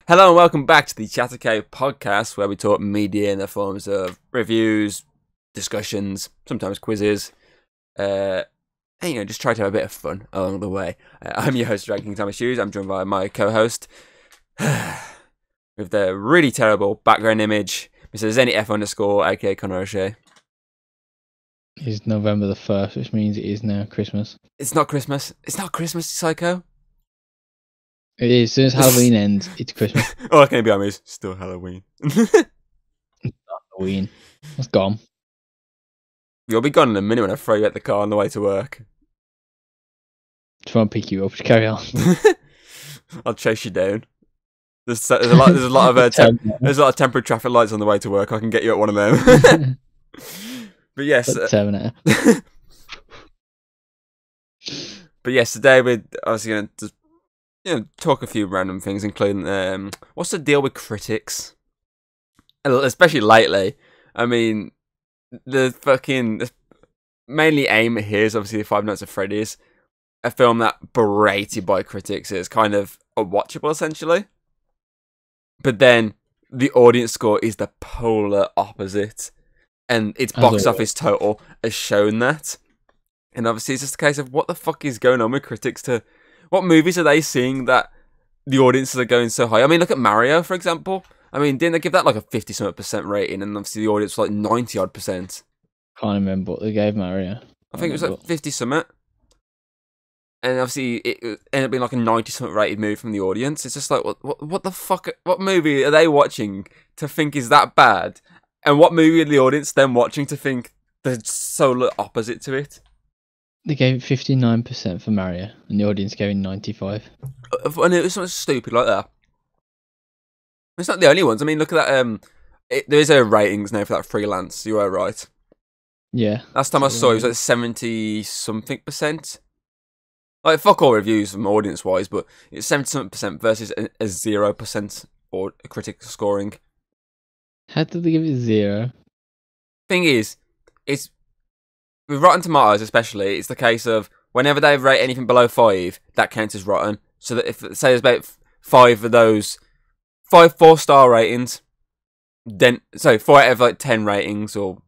Hello and welcome back to the Chatter Cave podcast, where we talk media in the forms of reviews, discussions, sometimes quizzes, and just try to have a bit of fun along the way. I'm your host, Dragon King Thomas Hughes. I'm joined by my co-host with the really terrible background image, Mr. Zenny_F_, aka Connor O'Shea. It's November the 1st, which means it is now Christmas. It's not Christmas. It's not Christmas, psycho. It is. As soon as Halloween ends, it's Christmas. All I can be honest, it's still Halloween. Halloween. It's gone. You'll be gone in a minute when I throw you at the car on the way to work. Just want to pick you up. Just carry on. I'll chase you down. There's a lot of temporary traffic lights on the way to work. I can get you at one of them. But yes, but yes, today we're obviously going to talk a few random things, including what's the deal with critics, especially lately. I mean, the mainly aim here is obviously Five Nights at Freddy's, a film that berated by critics is kind of unwatchable essentially, but then the audience score is the polar opposite, and its box office total has shown that. And obviously it's just a case of what the fuck is going on with critics what movies are they seeing that the audiences are going so high? I mean, look at Mario, for example. I mean, didn't they give that like a 50-something% rating, and obviously the audience was like 90-odd%. Can't remember what they gave Mario. I think it was like 50-something. And obviously it ended up being like a 90-something rated movie from the audience. It's just like, what the fuck? What movie are they watching to think is that bad? And what movie are the audience then watching to think the solar opposite to it? They gave it 59% for Mario, and the audience gave it 95%. And it was something stupid like that. It's not the only ones. I mean, look at that. There is a ratings now for that Freelance. You were right. Yeah. Last time I saw it was like 70-something%. Like, fuck all reviews from audience-wise, but it's 70-something% versus a 0% or critic scoring. How did they give it 0? Thing is, it's with Rotten Tomatoes especially, it's the case of whenever they rate anything below 5, that counts as rotten. So that if, say, there's about 5 of those, 5 4-star ratings, then, sorry, 4 out of like 10 ratings, or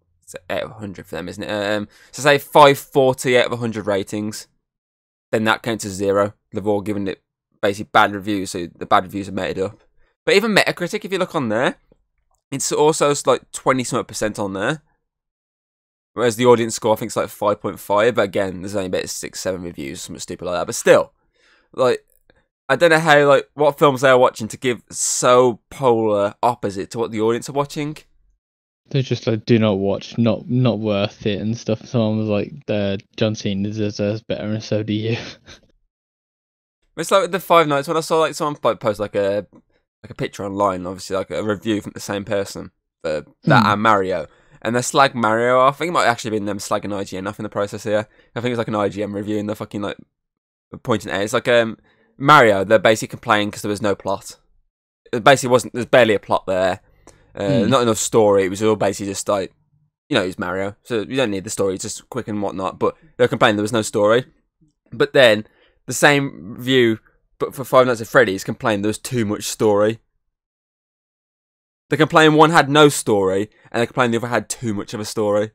out of 100 for them, isn't it? So say 540 out of 100 ratings, then that counts as 0. They've all given it basically bad reviews, so the bad reviews are made up. But even Metacritic, if you look on there, it's also like 20-something% on there. Whereas the audience score, I think, is like 5.5. But again, there's only about 6-7 reviews, something stupid like that. But still, like, I don't know how, like, what films they're watching to give so polar opposite to what the audience are watching. They're just like, do not watch, not worth it and stuff. Someone was like, John Cena deserves better, and so do you. It's like with the Five Nights, when I saw like someone like post like a picture online, obviously like a review from the same person for that and Mario. And they slag Mario off. I think it might actually been them slagging IGN off in the process here. I think it was like an IGN review, and they're fucking like pointing at it. It's like Mario, they're basically complaining because there was no plot. It basically there's barely a plot there. Not enough story. It was all basically just like, it's Mario. So you don't need the story, it's just quick and whatnot. But they're complaining there was no story. But then, the same review, but for Five Nights at Freddy's, complained there was too much story. They complained one had no story, and they complained the other had too much of a story.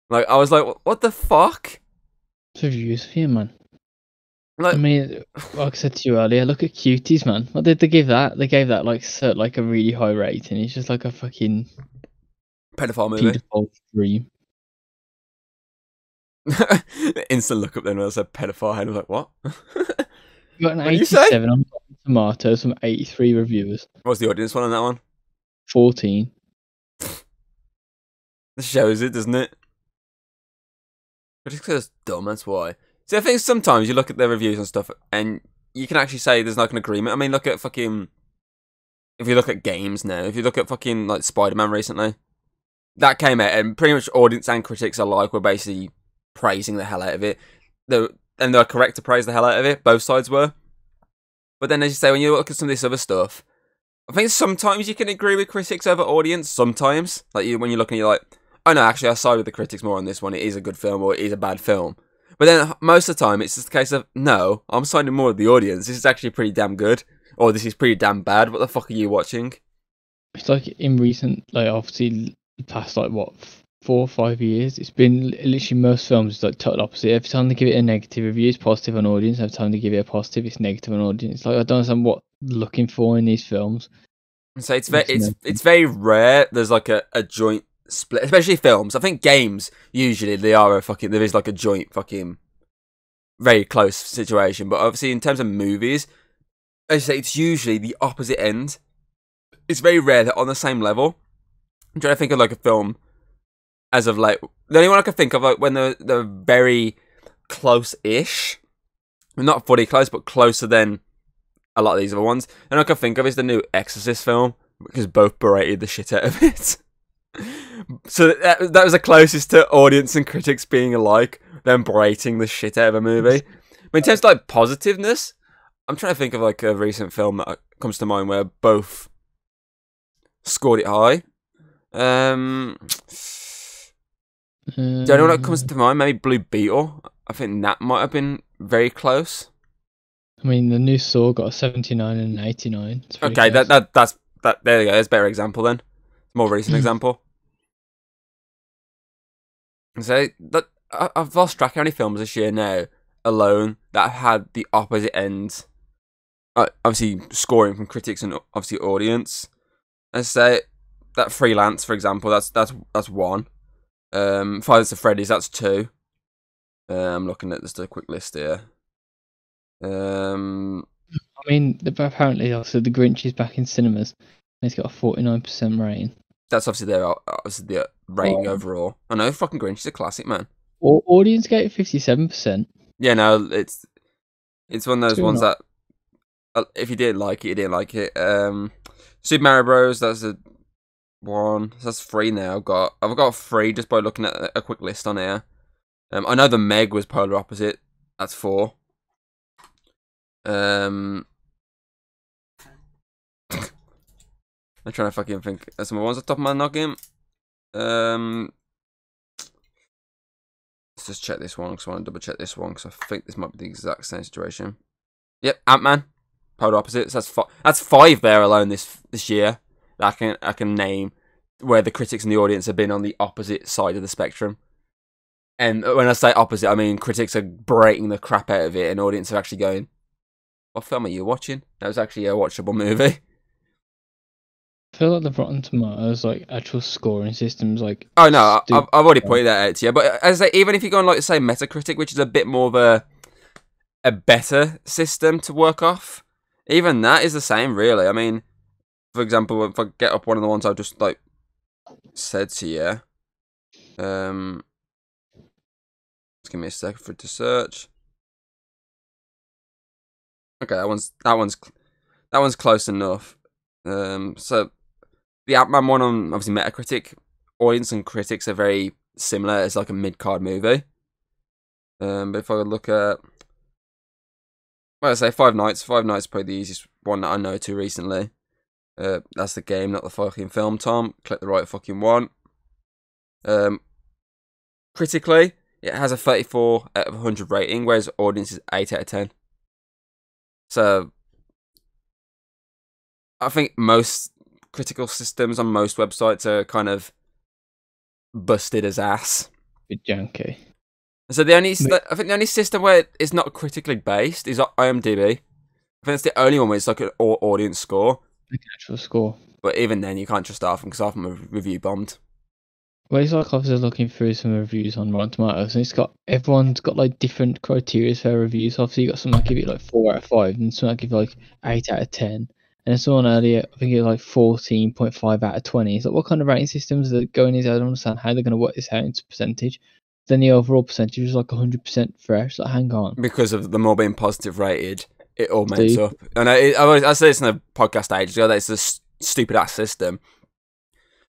Like, I was like, what the fuck? It's reviews for you, man. Like, I mean, like I said to you earlier, look at Cuties, man. What did they give that? They gave that like a really high rating. It's just like a fucking pedophile movie. Pedophile dream. Instant look up then when I said pedophile, I was like, what? You got an 87 on Tomatoes from 83 reviewers. What's the audience one on that one? 14. This shows it, doesn't it? It's because it's dumb, that's why. See, I think sometimes you look at the reviews and stuff, and you can actually say there's like an agreement. I mean, look at fucking... If you look at games now, if you look at fucking, like, Spider-Man recently, that came out, and pretty much audience and critics alike were basically praising the hell out of it. And they were correct to praise the hell out of it, both sides were. But then, as you say, when you look at some of this other stuff, I think sometimes you can agree with critics over audience, sometimes. Like, when you're looking, you're like, oh no, actually, I side with the critics more on this one. It is a good film, or it is a bad film. But then, most of the time, it's just a case of, no, I'm siding more with the audience. This is actually pretty damn good. or this is pretty damn bad. What the fuck are you watching? It's like in recent, like obviously the past like what 4 or 5 years, it's been literally most films like total opposite. Every time they give it a negative review, it's positive on audience. Every time they give it a positive, it's negative on audience. Like I don't understand what they're looking for in these films. So it's very rare. There's like a joint split, especially films. I think games usually there is like a joint fucking very close situation. But obviously in terms of movies, as I say, it's usually the opposite end. It's very rare that on the same level. I'm trying to think of like a film as of like the only one I can think of like when they're very close-ish, not fully close, but closer than a lot of these other ones. And I can think of is the new Exorcist film because both berated the shit out of it. So that was the closest to audience and critics being alike, them berating the shit out of a movie. But in terms of like positiveness, I'm trying to think of like a recent film that comes to mind where both scored it high. The only one that comes to mind, maybe Blue Beetle. I think that might have been very close. I mean, the new Saw got a 79 and an 89. Okay, close. that's there you go. There's a better example then. More recent example. So that I've lost track of how many films this year now alone that have had the opposite ends. Obviously, scoring from critics and obviously audience. I say that Freelance, for example, that's one. Five Nights at Freddy's, that's two. I'm looking at just a quick list here. I mean, apparently also the Grinch is back in cinemas. And it's got a 49% rating. That's obviously the rating overall. I know, fucking Grinch is a classic, man. Audience gate 57%. Yeah, no, it's one of those ones that if you didn't like it, you didn't like it. Super Mario Bros. That's a one. That's three now. I've got three just by looking at a quick list on here. I know the Meg was polar opposite. That's four. I'm trying to fucking think of some ones off the top of my noggin. Let's just check this one because I want to double check this one because I think this might be the exact same situation. Yep, Ant-Man. Polar opposites. That's five there alone this year. That I can name where the critics and the audience have been on the opposite side of the spectrum. And when I say opposite, I mean critics are breaking the crap out of it, and audience are actually going, "What film are you watching?" That was actually a watchable movie. I feel like the Rotten Tomatoes like actual scoring systems like. Oh no, I've already pointed that out to you. But as I say, even if you go on like say Metacritic, which is a bit more of a better system to work off, even that is the same, really. I mean, for example, if I get up one of the ones I just like said to you, just give me a second for it to search. Okay, that one's close enough. So the Ant-Man one on obviously Metacritic, audience and critics are very similar. It's like a mid-card movie. But if I look at, well, I say Five Nights. Five Nights is probably the easiest one that I know to recently. That's the game, not the fucking film, Tom. Click the right fucking one. Critically, it has a 34 out of 100 rating, whereas audience is 8 out of 10. So, I think most critical systems on most websites are kind of busted as ass. Bit janky. So I think the only system where it's not critically based is IMDb. I think it's the only one where it's like an audience score. Like an actual score. But even then, you can't trust half them because half them are review bombed. Well, it's like I was looking through some reviews on Rotten Tomatoes, and everyone's got like different criteria for reviews. Obviously, you got some that give it like 4 out of 5, and some that give like 8 out of 10. And then someone earlier, I think it was like 14.5 out of 20. It's like, what kind of rating systems are going in? I don't understand how they're going to work this out into percentage. Then the overall percentage is like 100% fresh. Like, hang on. Because of them all being positive rated, it all makes up. And I said this in a podcast ages ago that it's a stupid ass system.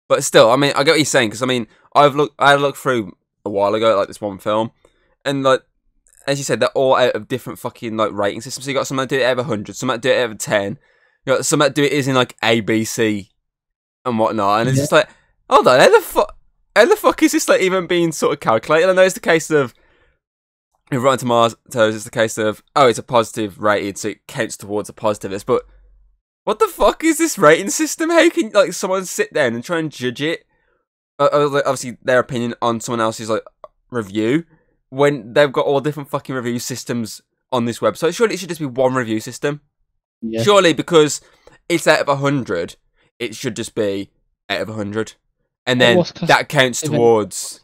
But still, I mean, I get what you're saying because I mean, I looked through a while ago like this one film, and like as you said, they're all out of different fucking like rating systems. So you got some that do it out of 100, some that do it out of 10. You got some that do it is in like A, B, C, and whatnot. And it's just like, hold on, how the fuck is this like even being sort of calculated? I know it's the case of with Rotten Tomatoes, it's the case of it's a positive rated, so it counts towards a positive list. But what the fuck is this rating system? How can like someone sit down and try and judge it? Like, obviously, their opinion on someone else's like review when they've got all different fucking review systems on this website. Surely it should just be one review system. Yeah. Surely because it's out of 100, it should just be out of 100, and then that counts towards.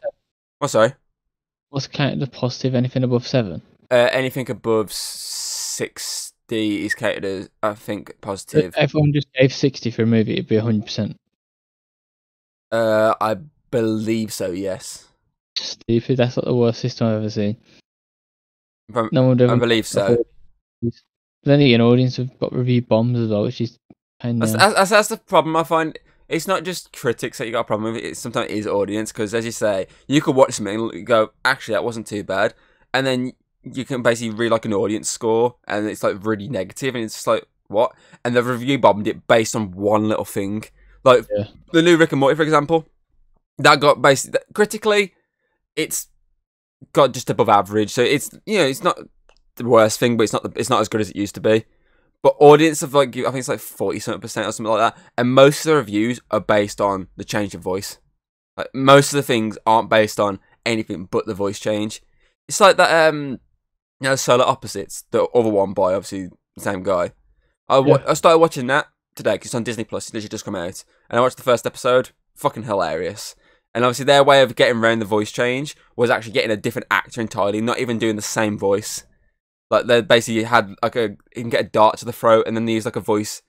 Oh, sorry. What's counted as positive? Anything above 7? Anything above 60 is counted as, I think, positive. If everyone just gave 60 for a movie, it'd be 100%. I believe so. Yes. Stupid. That's like the worst system I've ever seen. No one I believe so. Then again, audience have got review bombs as well, which is that's the problem. I find it's not just critics that you got a problem with. It sometimes is audience, because as you say, you could watch something and go, actually, that wasn't too bad, and then you can basically read like an audience score, and it's like really negative, and it's just like, what? And the review bombed it based on one little thing, like the new Rick and Morty, for example. That got basically critically, it's got just above average. So it's it's not the worst thing, but it's not as good as it used to be. But audience of like, I think it's like 40% or something like that, and most of the reviews are based on the change of voice. Like most of the things aren't based on anything but the voice change. It's like that Solar Opposites, the other one by obviously the same guy. I started watching that today because it's on Disney Plus. It's literally just come out, and I watched the first episode. Fucking hilarious. And obviously their way of getting around the voice change was actually getting a different actor entirely, not even doing the same voice. Like they basically had like you can get a dart to the throat, and then they use like a voice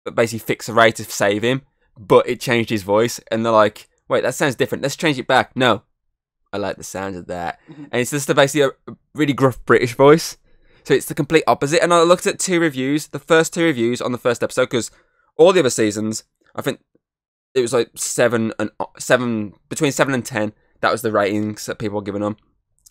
that basically fix a ray to save him, but it changed his voice, and they're like, wait, that sounds different, let's change it back. No, I like the sound of that. And it's just basically a really gruff British voice. So it's the complete opposite. And I looked at the first two reviews on the first episode, because all the other seasons, I think it was like 7 between 7 and 10. That was the ratings that people were giving them.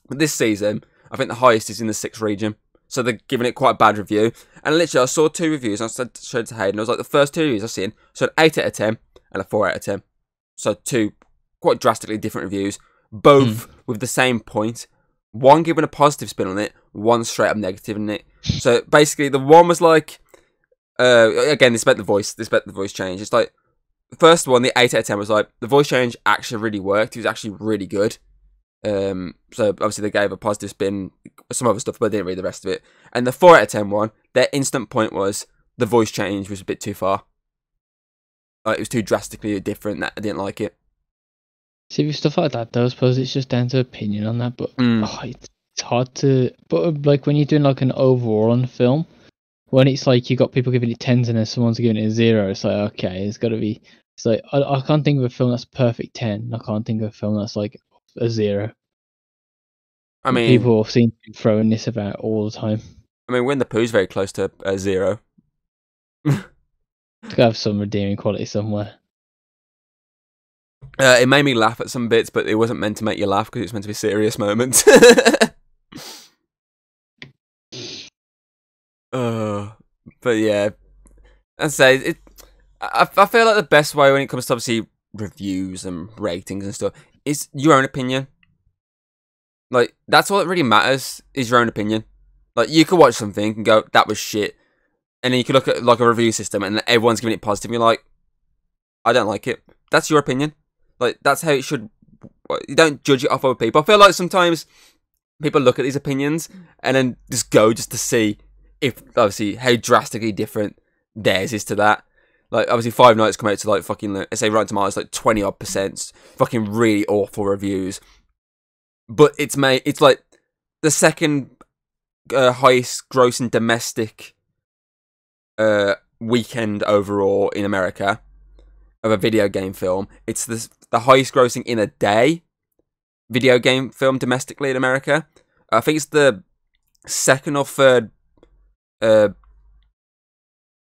But this season, I think the highest is in the 6th region. So they're giving it quite a bad review. And literally, I saw 2 reviews, and I showed it to Hayden. I was like, the first 2 reviews I've seen, so an 8 out of 10 and a 4 out of 10. So 2 quite drastically different reviews, both with the same point. One giving a positive spin on it, one straight up negative in it. So basically, the one was like, again, this about the voice change. It's like, the first one, the 8 out of 10 was like, the voice change actually really worked. It was actually really good. So obviously they gave a positive spin, some other stuff, but they didn't read the rest of it. And the 4 out of 10 one, their instant point was the voice change was a bit too far. Like, it was too drastically different. That I didn't like it. See, with stuff like that, though, I suppose it's just down to opinion on that. But it's hard to. But like when you're doing like an overall on a film, when it's like you got people giving it 10s and then someone's giving it a 0, it's like, okay, it's got to be. It's like I can't think of a film that's perfect 10. I can't think of a film that's like a 0. I mean, people seem to be throwing this about all the time. I mean, Winnie the Pooh's very close to a 0. It's got to have some redeeming quality somewhere. It made me laugh at some bits, but it wasn't meant to make you laugh because it was meant to be serious moments. But yeah, I'd say I feel like the best way when it comes to obviously reviews and ratings and stuff is your own opinion. Like, that's all that really matters, is your own opinion. Like, you could watch something and go, that was shit, and then you could look at like a review system and everyone's giving it positive, and you're like, I don't like it. That's your opinion. Like, that's how it should. You don't judge it off other people. I feel like sometimes people look at these opinions and then just go just to see if, obviously, how drastically different theirs is to that. Like, obviously, Five Nights come out to like fucking, let's say, Rotten Tomatoes, like 20% fucking really awful reviews. But it's like the second highest grossing domestic weekend overall in America of a video game film. It's the highest grossing in a day video game film domestically in America. I think it's the second or third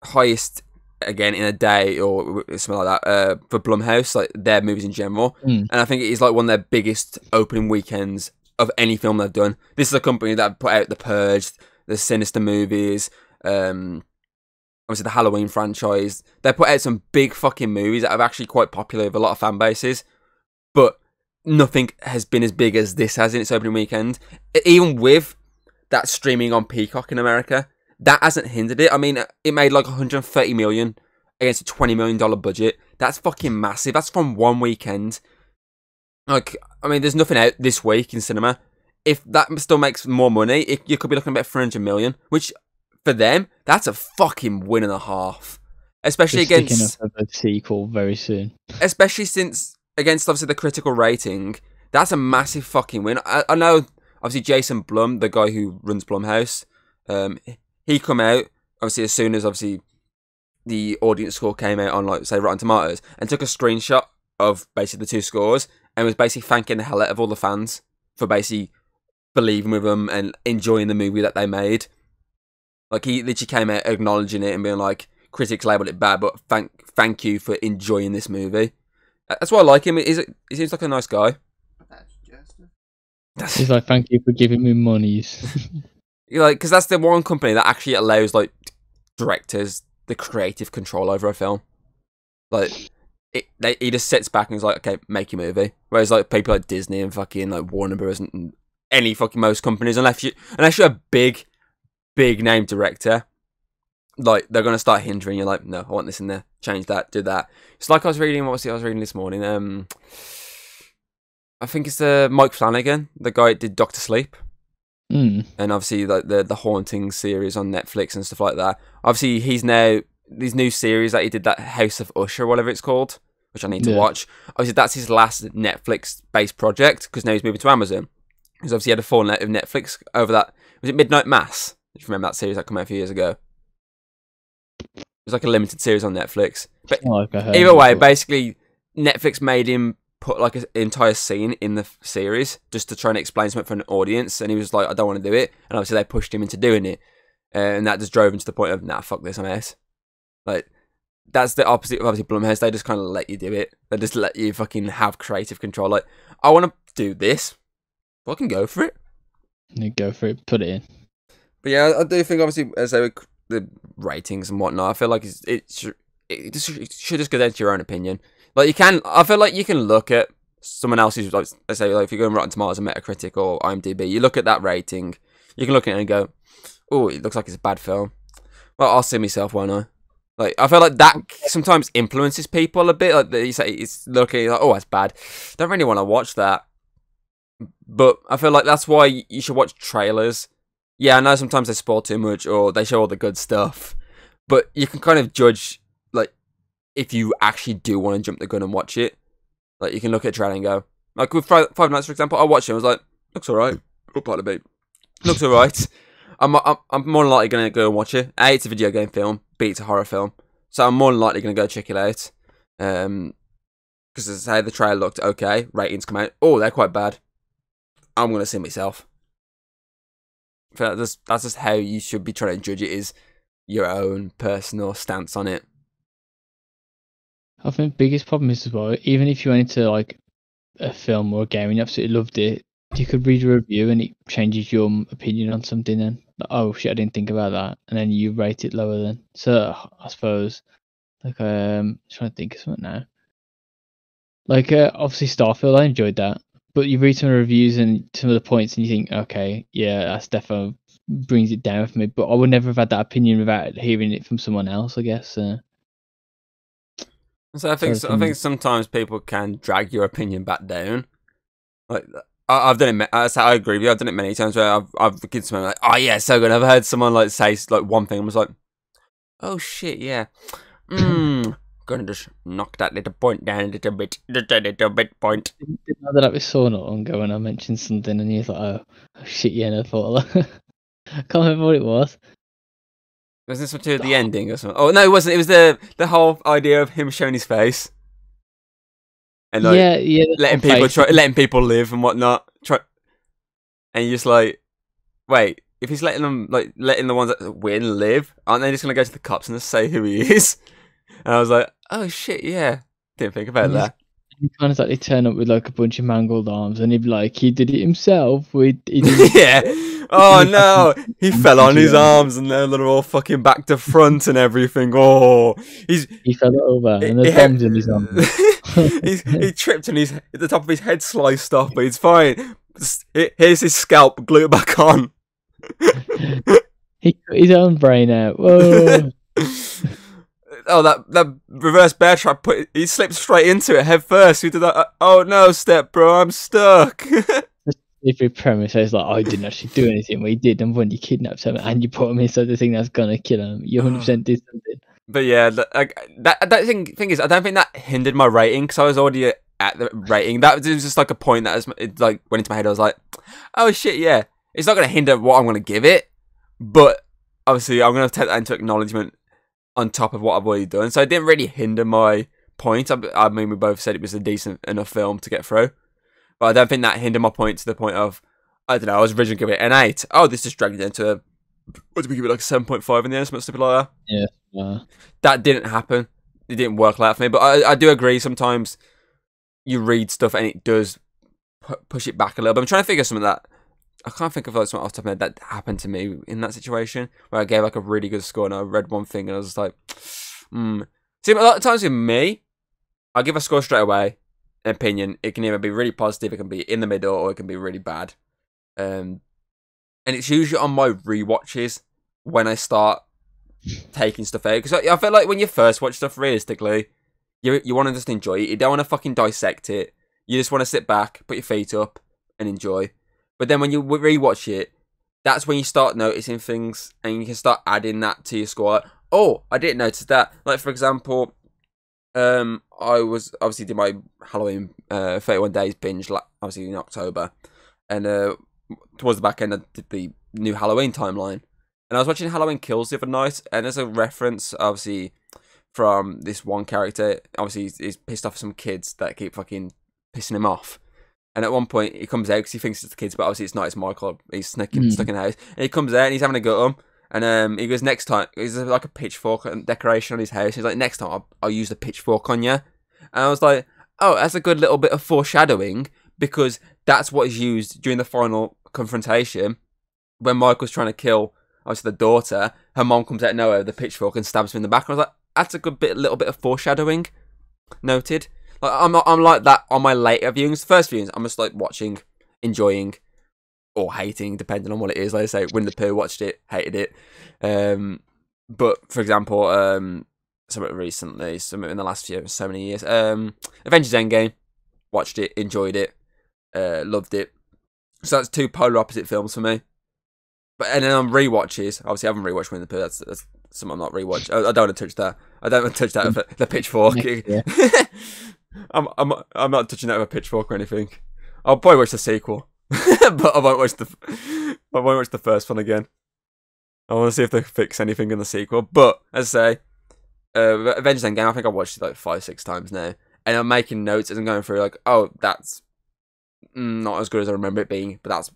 highest again in a day or something like that for Blumhouse, like their movies in general. And I think it is like one of their biggest opening weekends of any film they've done. This is a company that put out The Purge, the Sinister movies, obviously the Halloween franchise. They put out some big fucking movies that are actually quite popular with a lot of fan bases, but nothing has been as big as this has in its opening weekend. Even with that streaming on Peacock in America, that hasn't hindered it. I mean, it made like 130 million against a $20 million budget. That's fucking massive. That's from one weekend. Like, I mean, there's nothing out this week in cinema. If that still makes more money, you could be looking at about 300 million, which for them, that's a fucking win and a half. Especially They're against sticking up a sequel very soon. Especially since against obviously the critical rating, that's a massive fucking win. I know obviously Jason Blum, the guy who runs Blumhouse, he come out obviously as soon as obviously the audience score came out on like say Rotten Tomatoes and took a screenshot of basically the two scores and was basically thanking the hell out of all the fans for basically believing with them and enjoying the movie that they made. Like he literally came out acknowledging it and being like, critics labelled it bad, but thank you for enjoying this movie. That's why I like him. He seems like a nice guy. He's like, thank you for giving me monies. Like, because that's the one company that actually allows like directors the creative control over a film. Like, he just sits back and is like, okay, make your movie. Whereas like people like Disney and fucking like Warner Bros. And any fucking most companies, unless you're a big name director, like they're gonna start hindering you. Like, no, I want this in there. Change that. Do that. It's like I was reading. What was it I was reading this morning? I think it's Mike Flanagan, the guy that did Doctor Sleep, and obviously like the Haunting series on Netflix and stuff like that. Obviously, he's now these new series that he did, that House of Usher, whatever it's called, which I need to watch. Obviously, that's his last Netflix-based project because now he's moving to Amazon. Because obviously, he had a falling out with Netflix over that. Was it Midnight Mass? If you remember that series that came out a few years ago. It was like a limited series on Netflix. But either way, basically, Netflix made him put like an entire scene in the series just to try and explain something for an audience, and he was like, I don't want to do it. And obviously, they pushed him into doing it. And that just drove him to the point of, nah, fuck this, I'm out. Like, that's the opposite of obviously Blumhouse. They just kind of let you do it. They just let you fucking have creative control. Like, I want to do this. Fucking go for it. You go for it, put it in. But yeah, I do think obviously as the ratings and whatnot, I feel like it should just go down to your own opinion. Like I feel like you can look at someone else's, like, let's say like if you go on Rotten Tomatoes and Metacritic or IMDb, you look at that rating, you can look at it and go, oh, it looks like it's a bad film. Well, I'll see myself, won't I? Like, I feel like that sometimes influences people a bit. Like, you say it's looking like, oh, that's bad. Don't really want to watch that. But I feel like that's why you should watch trailers. Yeah, I know sometimes they spoil too much or they show all the good stuff. But you can kind of judge, like, if you actually do want to jump the gun and watch it. Like, you can look at a trailer and go, like, with Five Nights, for example, I watched it and I was like, looks alright. Oh, pardon me. Looks alright. I'm more than likely going to go and watch it. A, it's a video game film. B, it's a horror film. So I'm more than likely going to go check it out. Because as I say, the trailer looked okay. Ratings come out. Oh, they're quite bad. I'm going to see myself. That's just how you should be trying to judge it, is your own personal stance on it. I think the biggest problem is as well, even if you went into like a film or a game and you absolutely loved it, you could read a review and it changes your opinion on something then. Like, oh shit, I didn't think about that. And then you rate it lower then. So I suppose, like, trying to think of something now. Like, obviously Starfield, I enjoyed that. But you read some of the reviews and some of the points and you think, okay, yeah, that's definitely brings it down for me. But I would never have had that opinion without hearing it from someone else, I guess. So I think sometimes people can drag your opinion back down. Like, I've done it. I agree with you. I've done it many times where I've given someone like, oh yeah, so good. I've heard someone like say like one thing and was like, oh shit, yeah, gonna just knock that little point down a little bit point. I didn't know that was so not long ago when I mentioned something and he was like, oh shit, yeah, and I thought, I can't remember what it was. Was this to the ending or something? Oh no, it wasn't. It was the whole idea of him showing his face. And like, letting people live and whatnot. And you're just like, wait, if he's letting the ones that win live, aren't they just gonna go to the cops and just say who he is? And I was like, oh shit, yeah, didn't think about that. He kind of like turn up with like a bunch of mangled arms, and he'd be like, he did it himself. Yeah. Oh no, he fell on his arms, and they're all fucking back to front and everything. Oh, he fell over, and there's bombs in his arms. he tripped and the top of his head sliced off, but he's fine. Here's his scalp, glue it back on. He cut his own brain out. Whoa. Oh, that reverse bear trap! He slipped straight into it head first. He did that. Oh no, step bro, I'm stuck. Every premise is like, I didn't actually do anything. Well, he did, and when you kidnap someone and you put him inside the thing that's gonna kill him, you 100% did something. But yeah, that thing is, I don't think that hindered my rating because I was already at the rating. That was just like a point that it like went into my head. I was like, oh shit, yeah, it's not gonna hinder what I'm gonna give it, but obviously I'm gonna take that into acknowledgement on top of what I've already done. So it didn't really hinder my point. I mean, we both said it was a decent enough film to get through, but I don't think that hindered my point to the point of, I don't know, I was originally giving it an 8. Oh, this just dragged it into what did we give it, like a 7.5 in the end, something stupid like that. Yeah. That didn't happen. It didn't work like that for me. But I do agree. Sometimes you read stuff and it does push it back a little bit. I'm trying to figure something that I can't think of like something off the top of my head that happened to me in that situation where I gave like a really good score and I read one thing and I was just like, See, a lot of times with me, I give a score straight away. An opinion. It can either be really positive, it can be in the middle, or it can be really bad. And it's usually on my rewatches when I start taking stuff out, because I feel like when you first watch stuff, realistically, you want to just enjoy it. You don't want to fucking dissect it. You just want to sit back, put your feet up, and enjoy. But then when you rewatch it, that's when you start noticing things, and you can start adding that to your score. Like, oh, I didn't notice that. Like for example, I was obviously did my Halloween 31 days binge, like obviously in October, and towards the back end I did the new Halloween timeline. And I was watching Halloween Kills the other night, and there's a reference, obviously, from this one character. Obviously, he's pissed off some kids that keep fucking pissing him off. And at one point, he comes out because he thinks it's the kids, but obviously it's not. It's Michael. He's stuck in the house. And he comes out and he's having a go at him. And he goes, next time, he's like a pitchfork decoration on his house. He's like, next time, I'll use the pitchfork on you. And I was like, oh, that's a good little bit of foreshadowing, because that's what is used during the final confrontation when Michael's trying to kill, obviously, the daughter. Her mom comes out of nowhere with the pitchfork and stabs him in the back. And I was like, that's a good little bit of foreshadowing. Noted. Like I'm like that on my later viewings. First viewings, I'm just like watching, enjoying, or hating, depending on what it is. Like I say, Winnie the Pooh, watched it, hated it. But for example, something recently, something in the last so many years, Avengers Endgame, watched it, enjoyed it, loved it. So that's two polar opposite films for me. But and then on rewatches, obviously I haven't rewatched Winnie the Pooh. That's something I'm not rewatch. I don't want to touch that. I don't want to touch that with the pitchfork. Yeah. I'm not touching that with a pitchfork or anything. I'll probably watch the sequel, but I won't watch the first one again. I want to see if they fix anything in the sequel. But as I say, Avengers Endgame, I think I watched it like 5-6 times now, and I'm making notes as I'm going through. Like, oh, that's not as good as I remember it being, but that's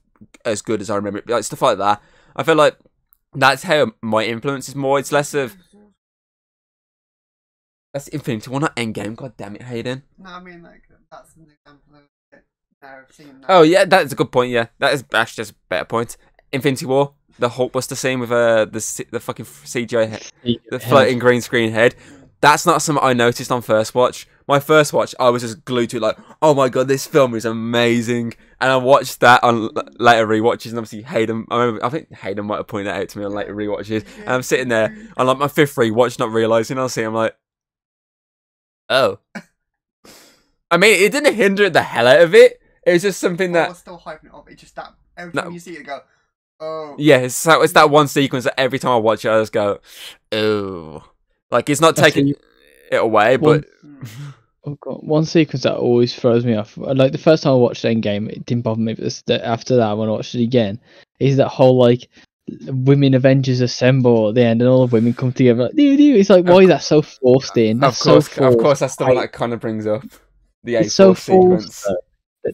as good as I remember it. Like stuff like that. I feel like that's how my influence is more. It's less of that's Infinity War, not Endgame. God damn it, Hayden. No, I mean like that's an example of it. Now I've seen that. Oh yeah, that's a good point. Yeah, that is actually just a better point. Infinity War, the Hulkbuster scene with the fucking CGI head, the floating green screen head. That's not something I noticed on first watch. My first watch, I was just glued to it, like, oh my god, this film is amazing. And I watched that on later rewatches, and obviously Hayden, I think Hayden might have pointed that out to me on later rewatches. And I'm sitting there on like my 5th rewatch, not realising, I'll see, I'm like, oh. I mean, it didn't hinder the hell out of it. It was just something that... I was still hyping it up. It's just that every time you see it, you go, oh. Yeah, it's that one sequence that every time I watch it, I just go, oh. Like, it's not taking it away, but... Oh god, one sequence that always throws me off. Like, the first time I watched Endgame, it didn't bother me, but after that, when I watched it again, is that whole, like, women Avengers assemble at the end and all the women come together. Like, it's like, why is that so forced in? That's of course, that's the one that kind of brings up the it's so sequence.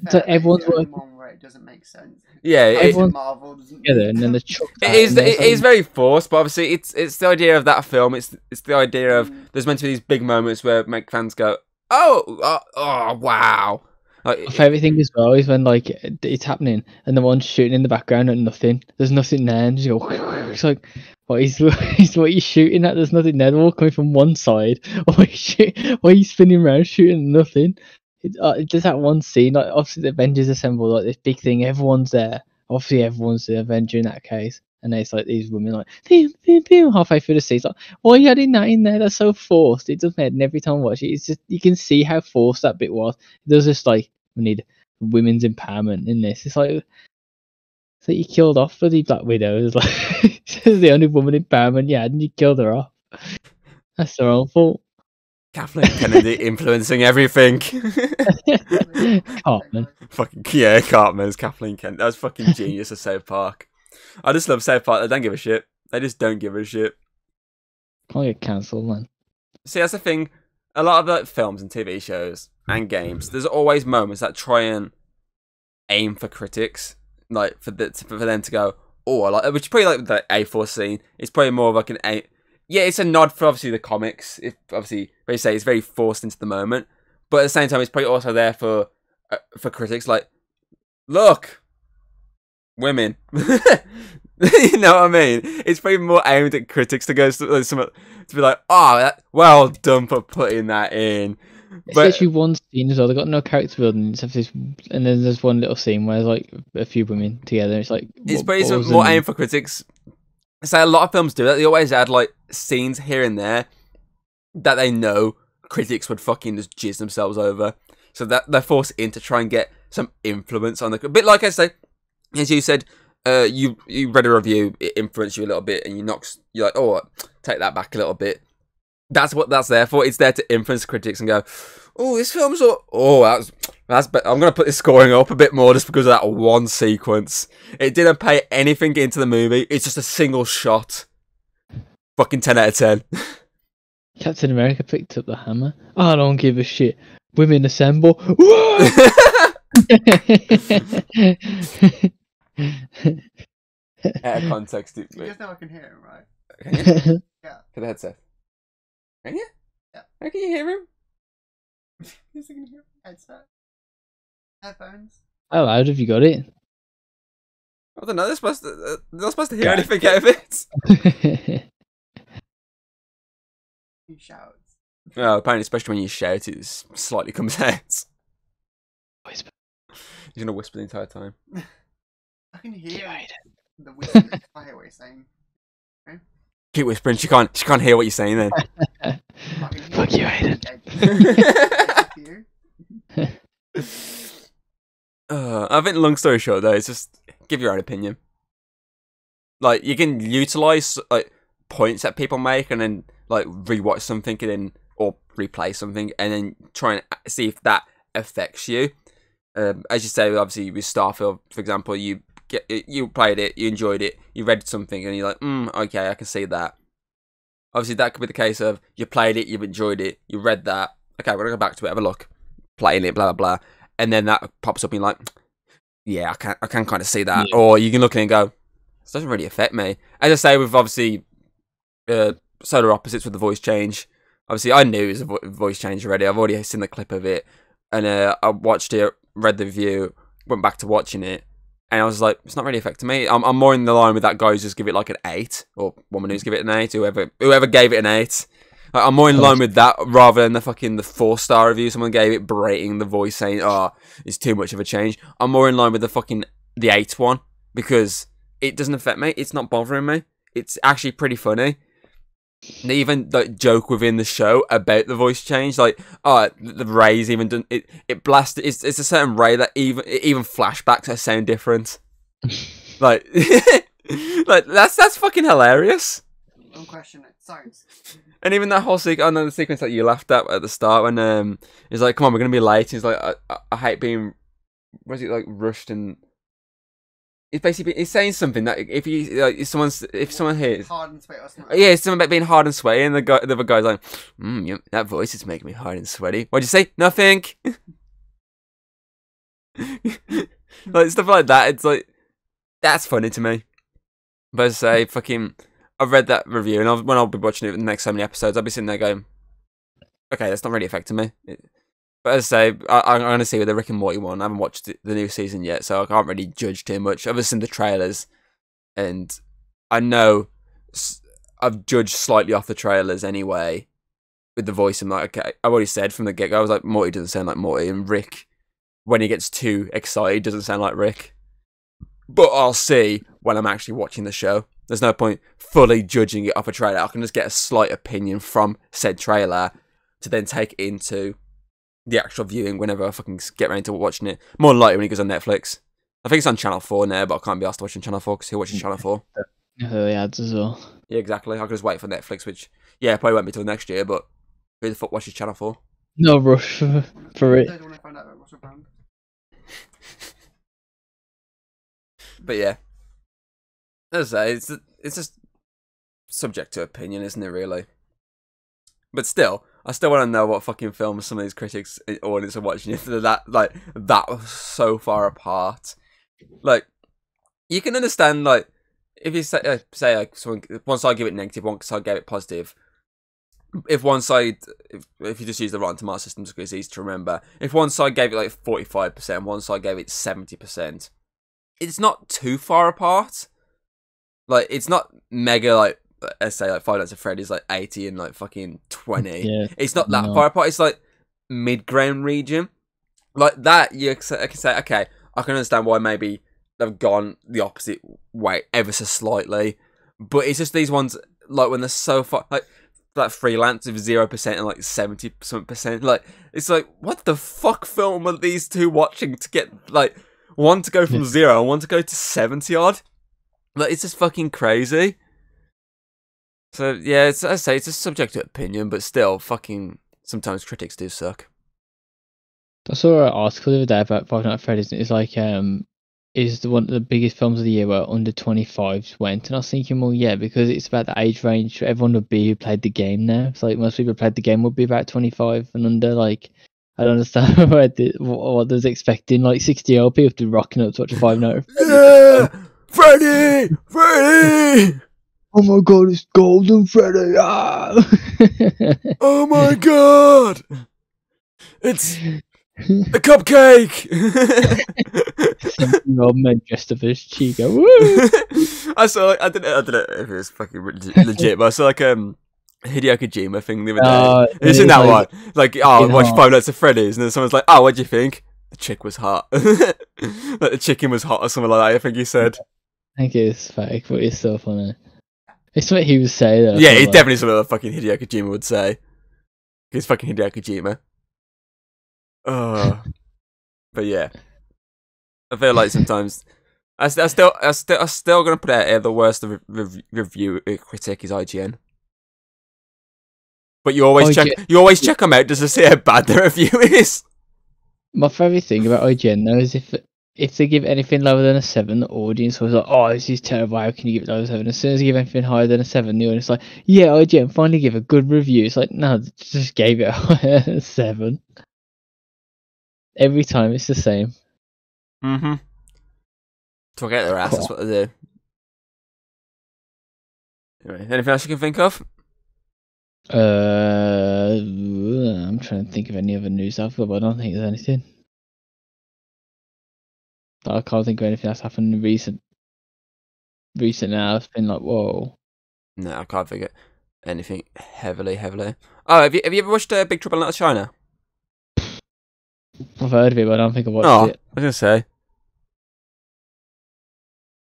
So everyone's working. Where it doesn't make sense. Yeah, everyone's Marvel doesn't together, and then the chuck. It is very forced, but obviously it's the idea of that film. It's the idea of there's meant to be these big moments where make fans go, oh wow. Like, my favourite thing as well is when like it's happening and the one's shooting in the background and nothing. There's nothing there, and you go. It's like, what is what you shooting at? There's nothing there. They're all coming from one side. Why are you spinning around shooting nothing? There's that one scene, like obviously the Avengers assemble, like this big thing. Everyone's there. Obviously, everyone's the Avenger in that case, and it's like these women like pew, pew, pew, halfway through the scene. It's like, why are you adding that in there? That's so forced. It doesn't matter. And every time I watch it, it's just you can see how forced that bit was. There's just like we need women's empowerment in this. It's like you killed off bloody Black Widow. It's like she's the only woman empowerment you had, and you killed her off. That's their own fault. Kathleen Kennedy influencing everything. Cartman. Fucking yeah, Cartman's Kathleen Kennedy. That was fucking genius of South Park. I just love South Park. They don't give a shit. They just don't give a shit. Can't get cancelled, man. See, that's the thing. A lot of the films and TV shows and games, there's always moments that try and aim for critics, like for them to go, oh, I like, which is probably like the A4 scene. It's probably more of like an A. Yeah, it's a nod for obviously the comics. It obviously, they say it's very forced into the moment, but at the same time, it's probably also there for critics. Like, look, women. You know what I mean? It's probably more aimed at critics to go to be like, oh, well done for putting that in. It's literally one scene as well. They've got no character building. It's just this, and then there's one little scene where there's like a few women together. It's like it's probably more aimed for critics. So a lot of films do that. They always add like scenes here and there that they know critics would fucking just jizz themselves over. So that they're forced in to try and get some influence on the. A bit like I say, as you said, you read a review, it influenced you a little bit, and you're like, oh, take that back a little bit. That's what that's there for. It's there to influence critics and go, oh, this film's that's I'm gonna put this scoring up a bit more just because of that one sequence. It didn't pay anything into the movie. It's just a single shot. Fucking 10 out of 10. Captain America picked up the hammer. I don't give a shit. Women assemble. Out of context. You just know I can hear him, right? Can you? Yeah. To the headset. Can you? Yeah. How can you hear him? Yes, I can hear him. Headset. Headphones. How loud have you got it? I don't know. They're not supposed to hear anything out of it. He shouts. Oh, apparently, especially when you shout, it slightly comes out. Whisper. He's gonna whisper the entire time. I can hear Hayden. the whisper. I hear what you're saying. Keep whispering. She can't hear what you're saying then. Fuck you, Hayden. I think long story short though, it's just give your own opinion. Like you can utilize like points that people make and then like rewatch something and then or replay something and then try and see if that affects you. As you say, obviously with Starfield, for example, you played it, you enjoyed it, you read something and you're like, okay, I can see that. Obviously that could be the case of you played it, you've enjoyed it, you read that, okay, we're gonna go back to it, have a look, playing it, blah blah blah, and then that pops up and you're like, yeah, I can kind of see that, or you can look at it and go, this doesn't really affect me. As I say, with obviously Solar Opposites with the voice change, obviously I knew it was a voice change already. I've already seen the clip of it, and I watched it, read the review, went back to watching it, and I was like, it's not really affecting me. I'm more in the line with that guy who's just give it like an 8, or woman who's give it an 8, whoever gave it an 8. Like, I'm more in line with that rather than the 4-star review someone gave it berating the voice saying, oh, it's too much of a change. I'm more in line with the 8 one because it doesn't affect me. It's not bothering me. It's actually pretty funny. They even like joke within the show about the voice change, like, oh, the Ray's even done it. It blasted. It's a certain Ray that even flashbacks sound different. Like, like that's fucking hilarious. Don't question it. Science. And even that whole the sequence that you laughed at the start when he's like, come on, we're gonna be late. He's like, I hate being, was it like rushed and. It's basically saying something that if someone hears Hard and sweaty or something. Yeah, it's something about being hard and sweaty, and the other guy's like, that voice is making me hard and sweaty. What'd you say? Nothing. Like stuff like that. It's like that's funny to me. But as I say, I've read that review, and when I'll be watching it in the next so many episodes, I'll be sitting there going, okay, that's not really affecting me. But as I say, I'm going to see with the Rick and Morty one. I haven't watched the new season yet, so I can't really judge too much. I've seen the trailers, and I know I've judged slightly off the trailers anyway. With the voice, I'm like, okay, I've already said from the get-go, I was like, Morty doesn't sound like Morty, and Rick, when he gets too excited, doesn't sound like Rick. But I'll see when I'm actually watching the show. there's no point fully judging it off a trailer. I can just get a slight opinion from said trailer to then take into the actual viewing whenever I fucking get around to watching it. More than likely when it goes on Netflix. I think it's on Channel 4 now, but I can't be asked to watch on Channel 4 because he'll watch on Channel 4. The ads as well. Yeah, exactly. I can just wait for Netflix, which, yeah, probably won't be till next year, but who the fuck watches Channel 4? No rush for it. I don't want to find out about what's brand. But yeah. As I say, it's just subject to opinion, isn't it, really? But still, I still want to know what fucking films some of these critics audience are watching if they're that so far apart. Like, you can understand, like, if you say like one side give it negative, one side gave it positive. If one side, if you just use the Rotten Tomato system because it's easy to remember, if one side gave it like 45%, one side gave it 70%, it's not too far apart. Like, it's not mega, like, let's say, like, Five Nights at Freddy's, like, 80 and, like, fucking 20. Yeah, It's not that far apart. It's, like, mid-ground region. Like, that, I can say, okay, I can understand why maybe they've gone the opposite way ever so slightly. But it's just these ones, like, when they're so far, like Freelance with 0% and, like, 70%. Like, it's like, what the fuck film are these two watching to get, like, one to go from 0 and one to go to 70-odd? Like, it's just fucking crazy. So, yeah, as I say, it's a subject to opinion, but still, fucking, sometimes critics do suck. I saw an article the other day about Five Nights at Freddy's, and it's like, is one of the biggest films of the year where under 25s went, and I was thinking, well, yeah, because it's about the age range everyone would be who played the game now. It's like most people who played the game would be about 25 and under. Like, I don't understand what they was expecting. Like 60-year-old people to be rocking up to watch a Five Nights at Freddy's. Yeah! Freddy! Freddy! Oh my god, it's Golden Freddy! Ah! Oh my god! It's a cupcake! 70-year-old men dressed up as Chico. Woo! I saw, like, I don't know if it was fucking legit, but I saw, like, Hideo Kojima thing the other day. It's in that one. Like, oh, I watched Five Nights at Freddy's, and then someone's like, oh, what'd you think? The chick was hot. Like, the chicken was hot or something like that, I think he said. I think it's fake, but it's so funny. It's what he would say, though. Yeah, it's definitely something that fucking Hideo Kojima would say. He's fucking Hideo Kojima. Oh. But yeah. I feel like sometimes I still gonna put out here the worst review critic is IGN. But you always check them out just to see how bad the review is. My favourite thing about IGN though is if they give anything lower than a 7, the audience was like, oh, this is terrible, how can you give it lower than a 7? As soon as you give anything higher than a 7, the audience is like, yeah, IGN finally give a good review. It's like, no, they just gave it higher than a 7. Every time it's the same. Mm-hmm. Talk out their ass, that's what they do. Anyway, anything else you can think of? I'm trying to think of any other news I've got, but I don't think there's anything. I can't think of anything that's happened in recent now. It's been like, whoa. No, I can't think of anything heavily. Oh, have you ever watched Big Trouble in Little China? I've heard of it, but I don't think I've watched it. I was gonna say.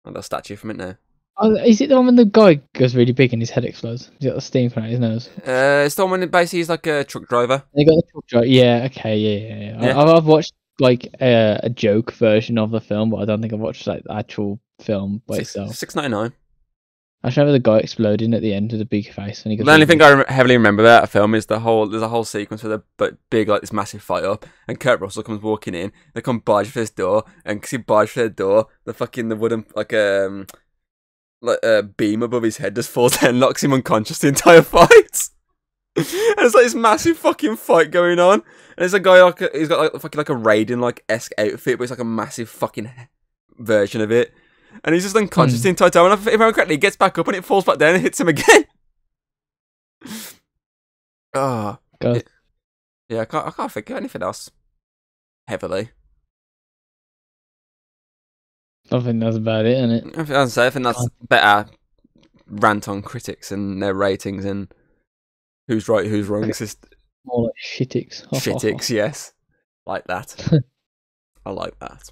Oh, that statue from it now. Oh, is it the one when the guy goes really big and his head explodes? He's got the steam coming out his nose. It's the one when basically he's like a truck driver. They got the truck driver. Yeah, okay, yeah. I've watched like a joke version of the film, but I don't think I've watched like the actual film by itself. $6.99. I just remember the guy exploding at the end with a big face. And he goes, the only thing I heavily remember about that film is there's a whole sequence with a big, like, this massive fight up, and Kurt Russell comes walking in, they come barge for his door, and because he barged for the door, the wooden, like a beam above his head just falls down and knocks him unconscious the entire fight. And it's like this massive fucking fight going on, and there's a guy, like, he's got like fucking like a Raiden-like-esque outfit, but it's like a massive fucking version of it. And he's just unconscious the entire time. And if I remember correctly, he gets back up and it falls back down and hits him again. Oh. Yeah, I can't think of anything else. Heavily. I think that's about it, isn't it? I think that's better rant on critics and their ratings and who's right, who's wrong. It's just more like shitix. Shitix, yes. Like that. I like that.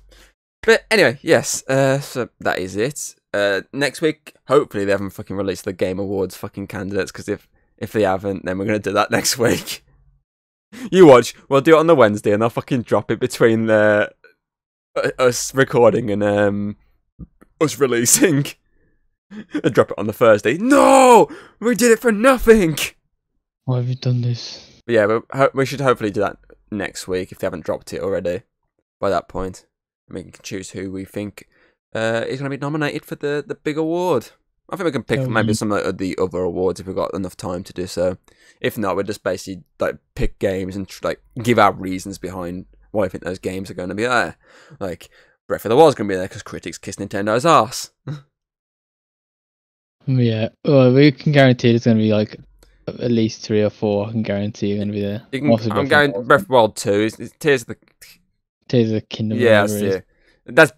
But anyway, yes, so that is it. Next week, hopefully they haven't fucking released the Game Awards fucking candidates, because if they haven't, then we're going to do that next week. You watch, we'll do it on the Wednesday and I'll fucking drop it between us recording and us releasing. And drop it on the Thursday. No! We did it for nothing! Why have you done this? But yeah, we should hopefully do that next week if they haven't dropped it already by that point. And we can choose who we think is going to be nominated for the big award. I think we can pick maybe some of the other awards if we've got enough time to do so. If not, we'll just basically like pick games and like give our reasons behind why I think those games are going to be there. Like Breath of the Wild is going to be there because critics kiss Nintendo's ass. Yeah, well, we can guarantee there's going to be like at least 3 or 4. I can guarantee are going to be there. I'm going Breath of the Wild 2. It's Tears of the Kingdom. Yeah, that's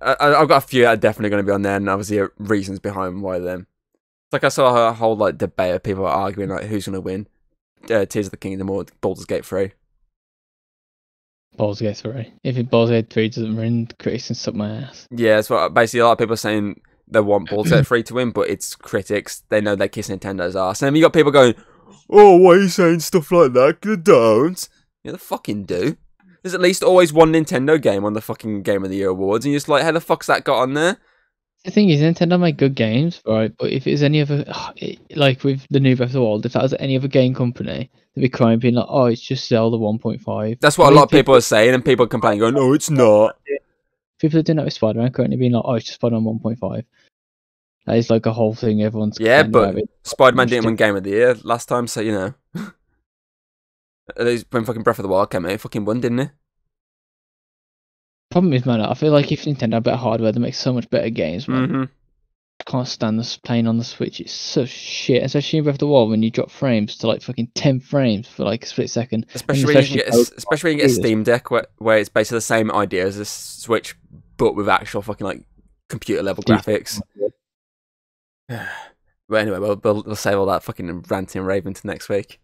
I've got a few that are definitely going to be on there, and obviously reasons behind why them. It's like I saw a whole like debate of people arguing like who's going to win, Tears of the Kingdom or Baldur's Gate 3. Baldur's Gate 3. If Baldur's Gate 3 doesn't win, critics can suck my ass. Yeah, that's what basically a lot of people are saying. They want Baldur's Gate 3 to win, but it's critics. They know they kiss Nintendo's ass, and then you got people going, "Oh, why are you saying stuff like that? You don't." Yeah, they fucking do. There's at least always one Nintendo game on the fucking Game of the Year awards, and you're just like, how the fuck's that got on there? The thing is, Nintendo make good games, right? But if it's any other, like with the new Breath of the Wild, if that was any other game company, they'd be crying, being like, "Oh, it's just Zelda 1.5." That's what a lot of people are saying, and people complaining, going, "Oh, it's not." People are doing that with Spider-Man currently, being like, "Oh, it's just Spider-Man 1.5." That is like a whole thing. Everyone's but Spider-Man didn't win Game of the Year last time, so you know. At least when fucking Breath of the Wild came out, it fucking won, didn't it? Problem is, man, I feel like if Nintendo had better hardware, they make so much better games, man. I can't stand this playing on the Switch. It's so shit, especially in Breath of the Wild when you drop frames to like fucking 10 frames for like a split second. Especially when you get a Steam Deck where it's basically the same idea as a Switch, but with actual fucking like computer level graphics. But anyway, we'll save all that fucking ranting and raving to next week.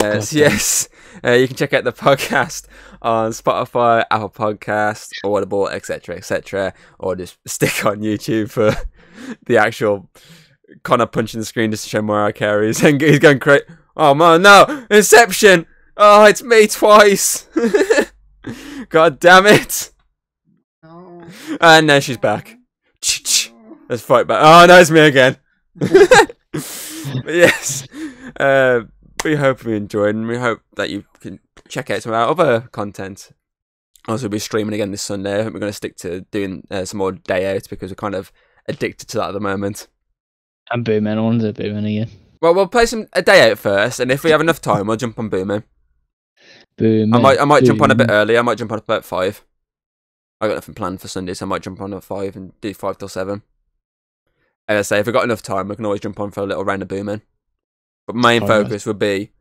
So yes, you can check out the podcast on Spotify, Apple Podcasts, Audible, etc., or just stick on YouTube for the actual Connor punching the screen just to show Mariah Carey's, and he's going crazy. Oh man, no! Inception! Oh, it's me twice! God damn it! No. And now she's back. Let's fight back. Oh no, it's me again. But yes, we hope you enjoyed, and we hope that you can check out some of our other content. Also, we'll be streaming again this Sunday. I think we're going to stick to doing some more day outs because we're kind of addicted to that at the moment. And Boomman, I want to do Boomman again. Well, we'll play a day out first, and if we have enough time, we'll jump on Boomman. Boomman. I might jump on a bit early. I might jump on about 5. I got nothing planned for Sunday, so I might jump on at 5 and do 5 till 7. As I say, if we've got enough time, we can always jump on for a little round of Boomman. But main focus would be,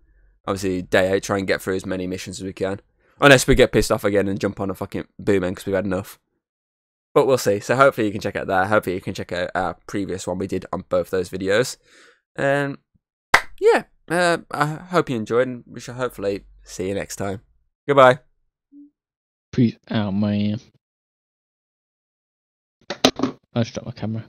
obviously, day 8, try and get through as many missions as we can. Unless we get pissed off again and jump on a fucking Boomman because we've had enough. But we'll see. So hopefully you can check out that. Hopefully you can check out our previous one we did on both those videos. And yeah, I hope you enjoyed, and we shall hopefully see you next time. Goodbye. Peace out, man. I just dropped my camera.